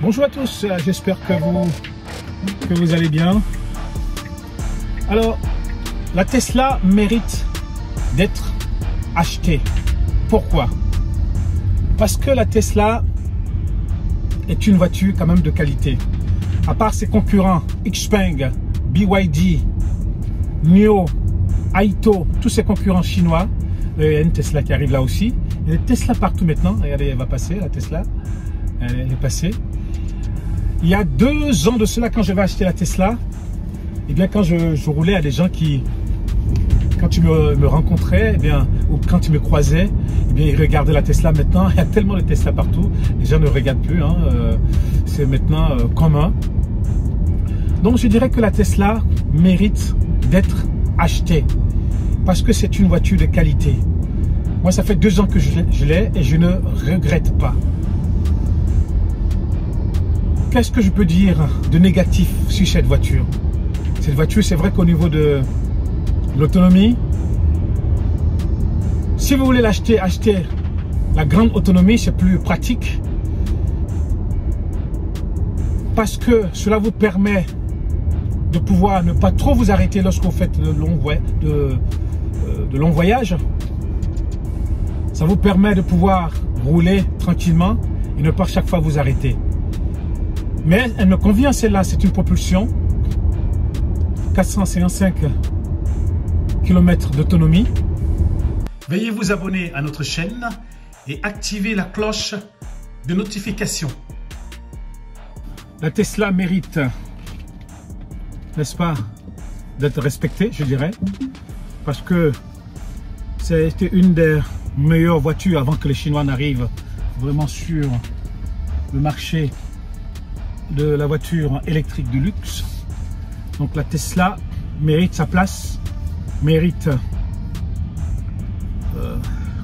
Bonjour à tous, j'espère que vous allez bien. Alors, la Tesla mérite d'être achetée. Pourquoi? Parce que la Tesla est une voiture quand même de qualité. À part ses concurrents, Xpeng, BYD, NIO, Aito, tous ces concurrents chinois, il y a une Tesla qui arrive là aussi. Il y a des Tesla partout maintenant. Regardez, elle va passer, la Tesla. Elle est passée. Il y a 2 ans de cela, quand j'avais acheté la Tesla, eh bien, quand je roulais, il y a des gens qui, quand ils me rencontraient, eh bien, ou quand ils me croisaient, eh bien, ils regardaient la Tesla. Maintenant, il y a tellement de Tesla partout, les gens ne regardent plus. Hein, c'est maintenant commun. Donc, je dirais que la Tesla mérite d'être achetée parce que c'est une voiture de qualité. Moi, ça fait 2 ans que je l'ai et je ne regrette pas. Qu'est-ce que je peux dire de négatif sur cette voiture? Cette voiture, c'est vrai qu'au niveau de l'autonomie, si vous voulez l'acheter, achetez la grande autonomie, c'est plus pratique. Parce que cela vous permet de pouvoir ne pas trop vous arrêter lorsque vous faites de longs voyages. Ça vous permet de pouvoir rouler tranquillement et ne pas chaque fois vous arrêter. Mais elle me convient, celle-là, c'est une propulsion 455 km d'autonomie. Veuillez vous abonner à notre chaîne et activer la cloche de notification. La Tesla mérite, n'est-ce pas, d'être respectée, je dirais, parce que c'était une des meilleures voitures avant que les Chinois n'arrivent vraiment sur le marché de la voiture électrique de luxe. Donc la Tesla mérite sa place, mérite,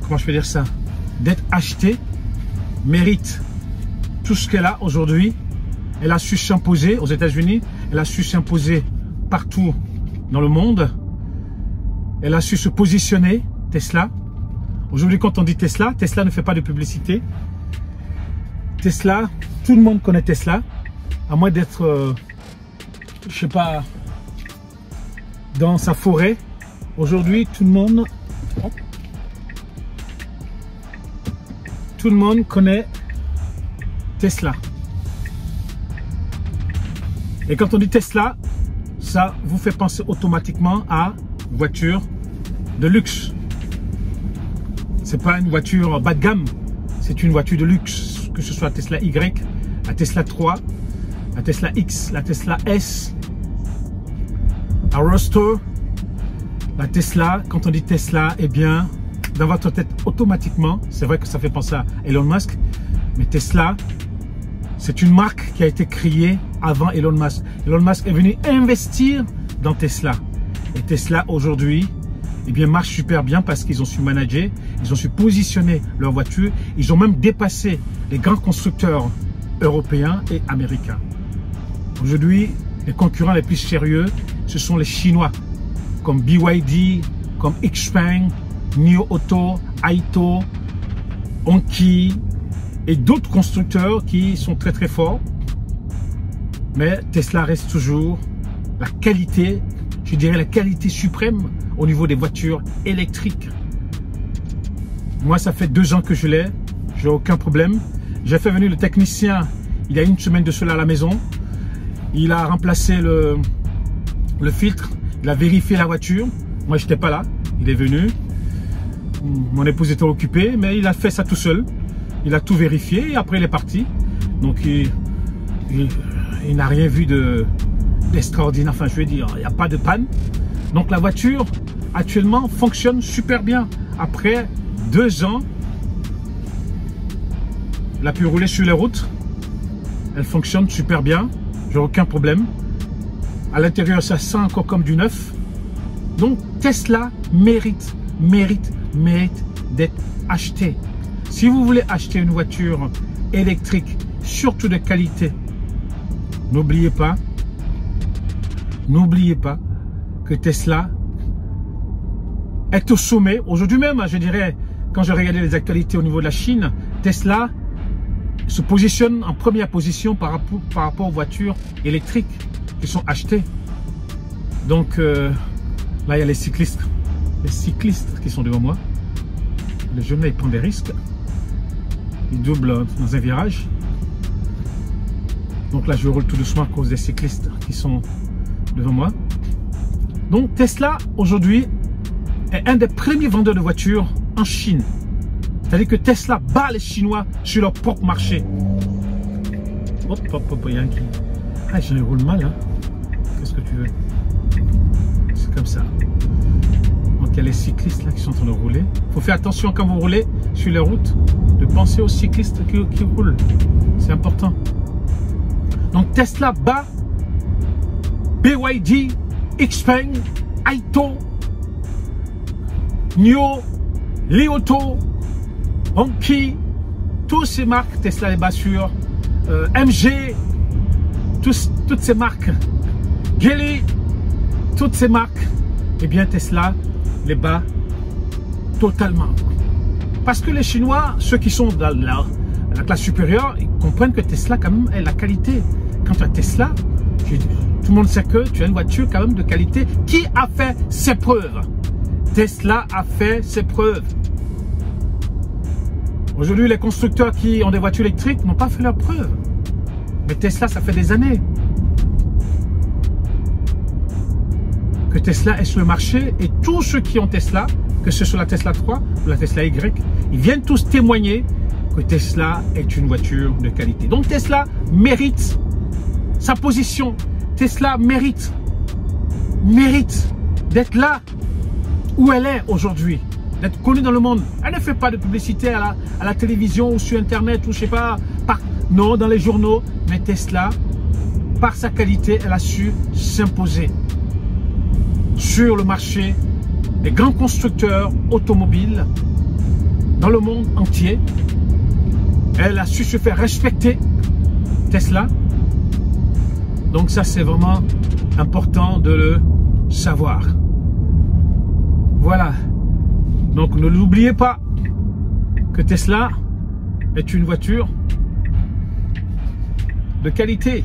comment je peux dire ça, d'être achetée, mérite tout ce qu'elle a aujourd'hui. Elle a su s'imposer aux États-Unis, elle a su s'imposer partout dans le monde, elle a su se positionner, Tesla. Aujourd'hui, quand on dit Tesla, Tesla ne fait pas de publicité. Tesla, tout le monde connaît Tesla. À moins d'être, je sais pas, dans sa forêt. Aujourd'hui, tout le monde connaît Tesla. Et quand on dit Tesla, ça vous fait penser automatiquement à une voiture de luxe. C'est pas une voiture bas de gamme, c'est une voiture de luxe. Que ce soit la Tesla Y, la Tesla 3, la Tesla X, la Tesla S, la Roadster, la Tesla. Quand on dit Tesla, eh bien, dans votre tête automatiquement, c'est vrai que ça fait penser à Elon Musk, mais Tesla, c'est une marque qui a été créée avant Elon Musk. Elon Musk est venu investir dans Tesla. Et Tesla aujourd'hui, eh bien, marche super bien parce qu'ils ont su manager, ils ont su positionner leur voiture, ils ont même dépassé les grands constructeurs européens et américains. Aujourd'hui, les concurrents les plus sérieux, ce sont les Chinois, comme BYD, comme Xpeng, NIO Auto, Aito, Hongqi et d'autres constructeurs qui sont très très forts. Mais Tesla reste toujours la qualité, je dirais la qualité suprême au niveau des voitures électriques. Moi, ça fait 2 ans que je l'ai, j'ai aucun problème. J'ai fait venir le technicien il y a 1 semaine de cela à la maison. Il a remplacé le filtre, il a vérifié la voiture. Moi, je n'étais pas là, il est venu. Mon épouse était occupée, mais il a fait ça tout seul. Il a tout vérifié et après il est parti. Donc, il n'a rien vu d'extraordinaire. Enfin, je veux dire, il n'y a pas de panne. Donc, la voiture, actuellement, fonctionne super bien. Après 2 ans, elle a pu rouler sur les routes. Elle fonctionne super bien. J'ai aucun problème. À l'intérieur, ça sent encore comme du neuf. Donc, Tesla mérite d'être achetée. Si vous voulez acheter une voiture électrique, surtout de qualité, n'oubliez pas que Tesla est au sommet. Aujourd'hui même, je dirais, quand je regardais les actualités au niveau de la Chine, Tesla se positionne en première position par rapport aux voitures électriques qui sont achetées. Donc là, il y a les cyclistes qui sont devant moi. Les jeunes là, ils prennent des risques. Ils doublent dans un virage. Donc là, je roule tout doucement à cause des cyclistes qui sont devant moi. Donc Tesla, aujourd'hui, est un des premiers vendeurs de voitures en Chine. C'est-à-dire que Tesla bat les Chinois sur leur propre marché. Hop, hop, hop, il y a un qui... Ah, je roule mal, hein. Qu'est-ce que tu veux? C'est comme ça. Donc il y a les cyclistes là qui sont en train de rouler. Il faut faire attention quand vous roulez sur les routes, de penser aux cyclistes qui roulent. C'est important. Donc Tesla bat BYD, Xpeng, Aito, NIO, Li Auto, Honki, toutes ces marques, Tesla les bat sur MG, toutes ces marques, Geely, toutes ces marques, eh bien Tesla les bat totalement. Parce que les Chinois, ceux qui sont dans la classe supérieure, ils comprennent que Tesla quand même est la qualité. Quant à Tesla, tout le monde sait que tu as une voiture quand même de qualité qui a fait ses preuves. Tesla a fait ses preuves. Aujourd'hui, les constructeurs qui ont des voitures électriques n'ont pas fait leurs preuves. Mais Tesla, ça fait des années que Tesla est sur le marché et tous ceux qui ont Tesla, que ce soit la Tesla 3 ou la Tesla Y, ils viennent tous témoigner que Tesla est une voiture de qualité. Donc Tesla mérite sa position. Tesla mérite d'être là où elle est aujourd'hui, d'être connue dans le monde. Elle ne fait pas de publicité à la télévision ou sur Internet ou je sais pas, non, dans les journaux. Mais Tesla, par sa qualité, elle a su s'imposer sur le marché des grands constructeurs automobiles dans le monde entier. Elle a su se faire respecter, Tesla. Donc ça, c'est vraiment important de le savoir. Voilà. Donc ne l'oubliez pas que Tesla est une voiture de qualité.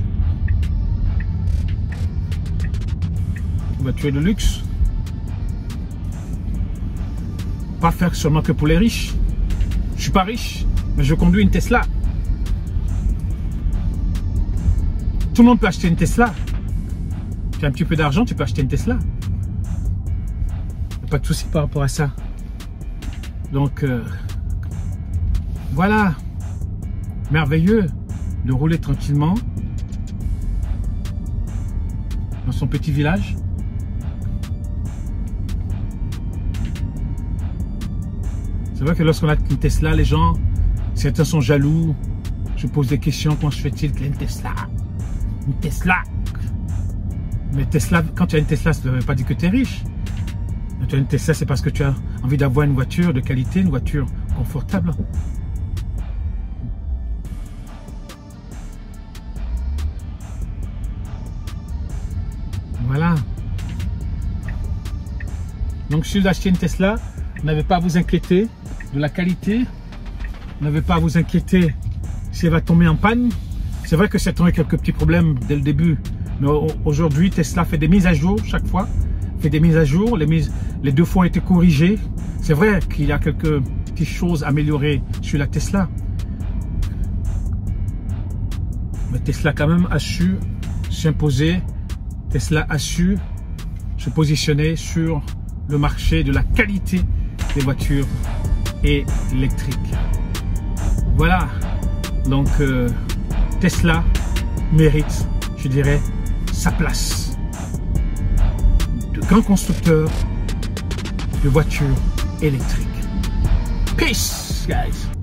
Une voiture de luxe. Pas faire seulement que pour les riches. Je suis pas riche, mais je conduis une Tesla. Tout le monde peut acheter une Tesla. Tu as un petit peu d'argent, tu peux acheter une Tesla. Il n'y a pas de souci par rapport à ça. Donc, voilà. Merveilleux de rouler tranquillement dans son petit village. C'est vrai que lorsqu'on a une Tesla, les gens, certains sont jaloux. Je pose des questions, comment se fait-il qu'il y ait une Tesla? Une Tesla. Mais Tesla, quand tu as une Tesla, ça ne veut pas dire que tu es riche. Quand tu as une Tesla, c'est parce que tu as envie d'avoir une voiture de qualité, une voiture confortable. Voilà. Donc si vous achetez une Tesla, vous n'avez pas à vous inquiéter de la qualité. Vous n'avez pas à vous inquiéter si elle va tomber en panne. C'est vrai que c'est tombé quelques petits problèmes dès le début. Mais aujourd'hui, Tesla fait des mises à jour chaque fois. Fait des mises à jour. Les deux fois ont été corrigées. C'est vrai qu'il y a quelques petites choses améliorées sur la Tesla. Mais Tesla quand même a su s'imposer. Tesla a su se positionner sur le marché de la qualité des voitures électriques. Voilà. Donc Tesla mérite, je dirais, sa place de grand constructeur de voitures électriques. Peace, guys.